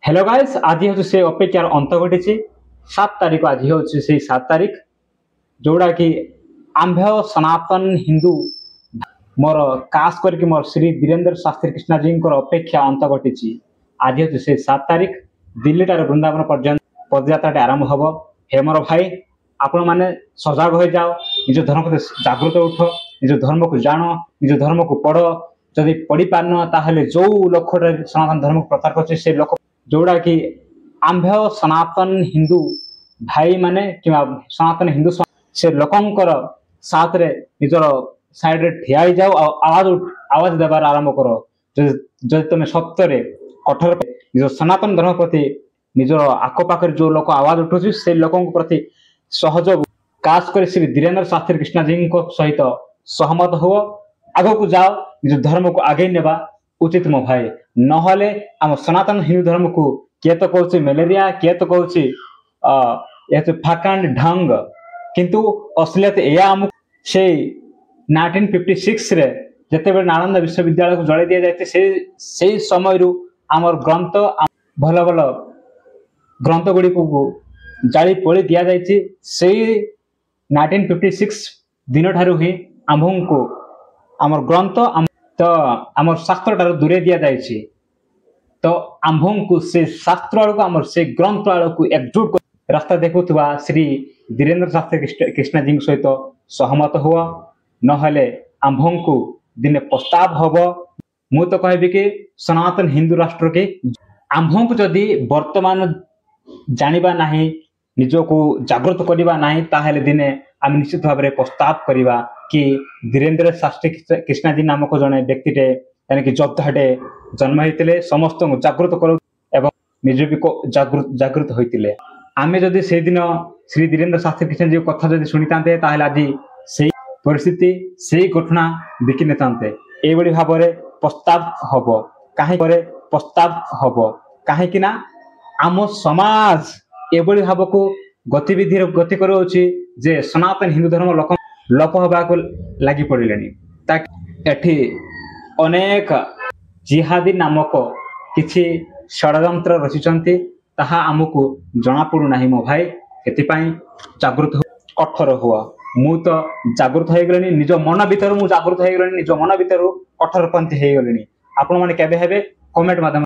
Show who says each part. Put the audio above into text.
Speaker 1: Hello guys, आज हूँ से अपेक्षार अंत घटी 7 तारीख आज हूँ से 7 तारीख जोड़ा कि आंभ सनातन हिंदू मोर खास करके मोर श्री धीरेन्द्र शास्त्री कृष्णा जी अपेक्षा अंत घटी आज हूँ से 7 तारीख दिल्ली ठार वृंदावन पर्यंत पदयात्रा आरंभ हम। हे मोर भाई, आपण मैंने सजग हो जाओ, निज धर्म को जागृत उठ, निज धर्म को जान, निज धर्म को पढ़। जदि पढ़ी पारन ताहले जो लक्ष्य सनातन धर्म को प्रचार कर से लोक जोड़ा कि आंभ सनातन हिंदू भाई माने कि सनातन हिंदू से लोकंकर साथ रे निजर साइड रे ठिया जाओ, आवाज देवार आरंभ कर। जदि तुम सत्य कठोर निज सनातन धर्म प्रति निजर आखपाखे जो लोक आवाज उठुची से लोकों प्रति सहयोग खास कर श्री धीरेन्द्र शास्त्री कृष्णा जी सहित सहमत हो, आग को जाओ, निज धर्म को आगे नेबा उचित मो भाई। नहले आम सनातन हिंदू धर्म को किए तो कहूँ मलेरिया, किए तो कहूँ फाकांड ढंग, किंतु असलियत या आम से 1956 रे जते बेले नालंदा विश्वविद्यालय को जड़े दिया जाते से समय रु आमर ग्रंथ भल भल ग्रंथ गुड़ी को जाली पोली दिया जाइए। से 1956 दिन ठारू ही आम्भ को आमर ग्रंथ तो आमर शास्त्र ठारू दूरे दिया जाइए। तो आम्भ को से शास्त्र आड़ को आमर से ग्रंथ आड़ को एकजुट कर रास्ता देखुवा श्री धीरेन्द्र शास्त्री कृष्णा जी सहित सहमत हुआ, नहले आम्भ को दिने प्रस्ताव हम। मु तो कहबी कि सनातन हिंदू राष्ट्र के आम्भ को जदि वर्तमान जानिबा नहीं, निजको जागृत करवा नहीं, ताहले दिने आम निश्चित भाव में प्रस्ताव करवा कि धीरेन्द्र शास्त्री कृष्णा जी नामक जड़े व्यक्तिटे यानी कि योद्धाटे जन्म होते समस्त जागृत कर निज भी जागृत होते। आम जदि से दिन श्री धीरेन्द्र शास्त्री कृष्णा जी कथा जदि शुणी था आज से परिस्थिति से घटना देखी नेतांते। एभली भाव में प्रस्ताव हम कहीं प्रस्ताव हम कहीं आम समाज एभली भाव को गतिविधि गति करुच्ची जे सनातन हिंदू धर्म लोप हवा को लगी पड़े। एठी अनेक जिहादी नामक किछि षड्यंत्र रचिचंती ताहा आमको जना पड़ूना मो भाई। एथिपाई जागृत कठोर हुआ। मु तो जागृत हो गलिनी, निज मन भीतर मु जागृत हो गलिनी, निज मन भीतर कठोरपंथी हो गलिनी। आपण माने केबे हेबे कमेंट माध्यम